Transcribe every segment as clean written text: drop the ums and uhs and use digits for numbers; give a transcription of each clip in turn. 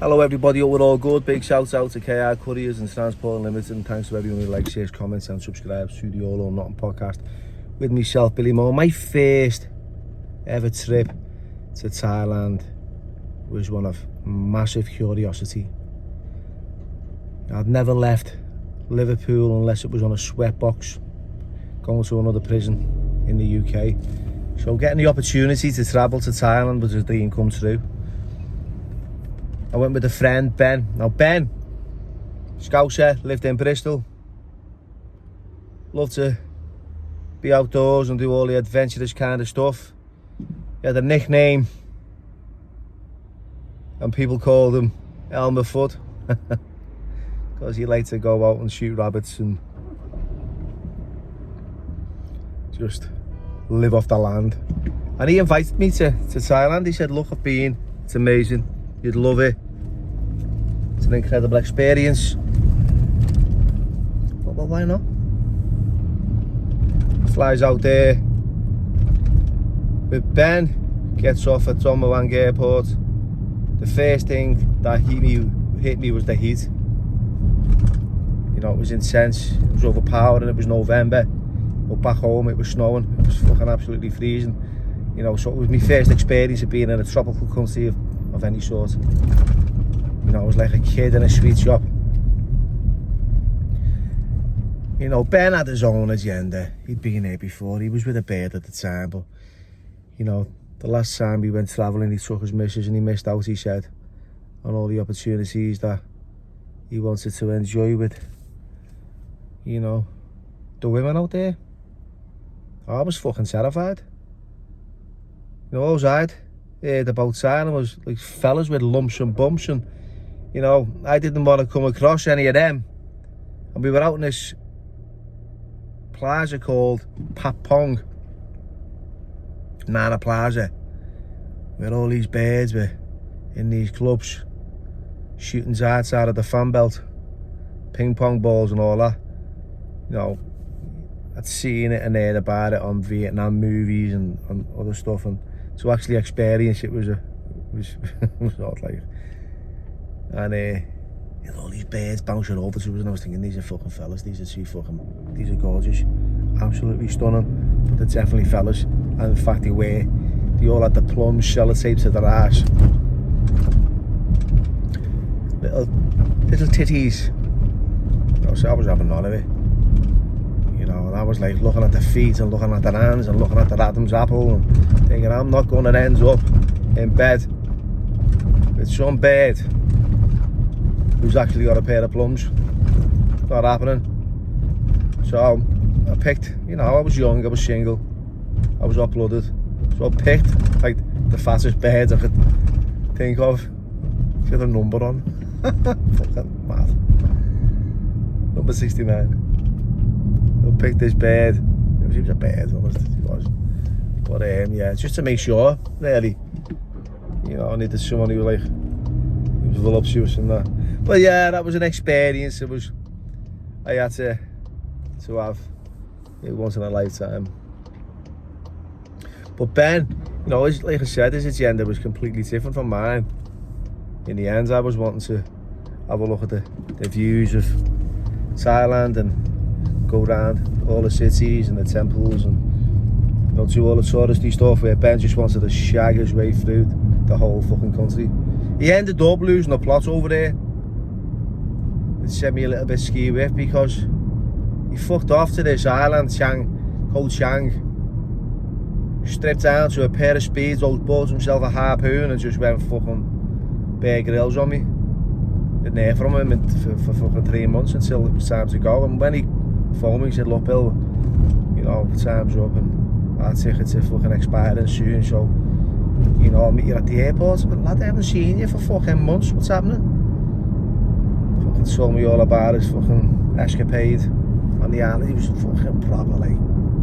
Hello everybody, hope we're all good. Big shout out to KR Couriers and Transport Unlimited, and thanks to everyone who likes, shares, comments and subscribes to the All or Nothing podcast with myself, Billy Moore. My first ever trip to Thailand was one of massive curiosity. I'd never left Liverpool unless it was on a sweatbox going to another prison in the UK. So getting the opportunity to travel to Thailand was a dream come true. I went with a friend, Ben. Now Ben, Scouser, lived in Bristol. Loved to be outdoors and do all the adventurous kind of stuff. He had a nickname and people called him Elmer Foot because he liked to go out and shoot rabbits and just live off the land. And he invited me to Thailand. He said, look, I've been, it's amazing, you'd love it. It's an incredible experience. Well, why not? Flies out there with Ben, gets off at Tom Muang Airport. The first thing that hit me was the heat. You know, it was intense, it was overpowering, it was November. But back home it was snowing, it was fucking absolutely freezing. You know, so it was my first experience of being in a tropical country of any sort. You know, I was like a kid in a sweet shop. You know, Ben had his own agenda. He'd been here before. He was with a bird at the time, but you know, the last time we went travelling, he took his missus and he missed out, he said, on all the opportunities that he wanted to enjoy with, you know, the women out there. I was fucking terrified. You know, all I'd heard about Thailand was like fellas with lumps and bumps, and you know, I didn't want to come across any of them. And we were out in this plaza called Patpong, Nana Plaza, where all these birds were in these clubs, shooting darts out of the fan belt, ping pong balls and all that. You know, I'd seen it and heard about it on Vietnam movies and other stuff, and to actually experience it was odd, like. And all these birds bouncing over to us, and I was thinking, these are fucking fellas, these are gorgeous, absolutely stunning, but they're definitely fellas. And in fact they all had the plums sellotape to their ass, little titties. You know, so I was having none of it. You know, and I was like looking at their feet and looking at their hands and looking at their Adam's apple and thinking, I'm not going to end up in bed with some bird who's actually got a pair of plums. Not happening. So I picked, you know, I was young, I was single, I was uploaded, so I picked like the fattest bird I could think of. She had a number on. Fucking mad. Number 69. I picked this bird. She was a bird, honestly, she was. But yeah, just to make sure, really. You know, I needed someone who was voluptuous and that. But yeah, that was an experience. I had to have it once in a lifetime. But Ben, you know, like I said, his agenda was completely different from mine. In the end, I was wanting to have a look at the views of Thailand and go around all the cities and the temples and, you know, do all the touristy stuff, where Ben just wanted to shag his way through the whole fucking country. He ended up losing the plot over there. It sent me a little bit ski with because he fucked off to this island, Koh Chang, stripped down to a pair of speedos, bought himself a harpoon and just went fucking Bear Grylls on me. Didn't hear from him for fucking 3 months until it was time to go. And when he phoned me, he said, look Bill, you know, the time's up and our tickets are fucking expiring soon, so, you know, I'll meet you at the airport. But lad, I haven't seen you for fucking months, what's happening? Fucking told me all about his fucking escapade on the island. He was fucking proper, like,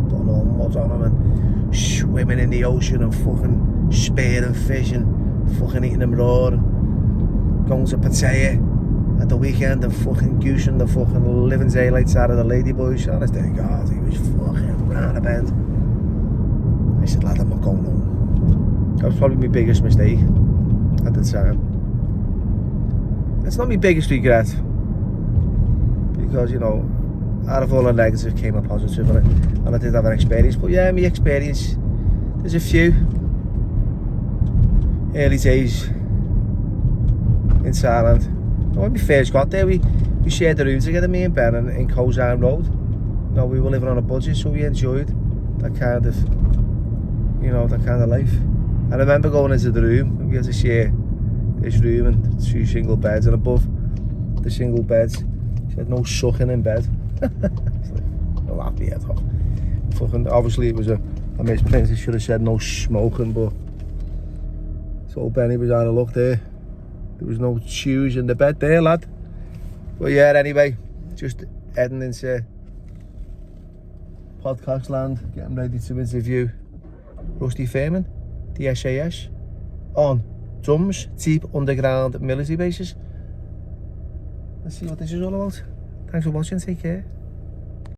putting all mud on him and swimming in the ocean and fucking spearing fish and fucking eating them raw and going to Pattaya at the weekend and fucking goosing the fucking living daylights out of the Lady-Boys. Honest to God, he was fucking round a bend. I said, lad, I'm not going home. That was probably my biggest mistake at the time. not my biggest regret, because, you know, out of all the negative came a positive, and I did have an experience. But yeah, my experience, there's a few early days in Thailand. When we first got there, we shared the room together, me and Ben, in Kozan Road. You know, we were living on a budget, so we enjoyed that kind of, you know, that kind of life. I remember going into the room, we had to share this room and 2 single beds, and above the single beds, she had no sucking in bed. It's like, well, that'd be it, fucking, obviously it was a misprint, I should have said no smoking, but so Benny was out of luck there. There was no shoes in the bed there, lad. But yeah, anyway, just heading into podcast land, getting ready to interview Rusty Fairman, the SAS, on drums, deep underground military bases. Let's see what this is all about. Thanks for watching, take care.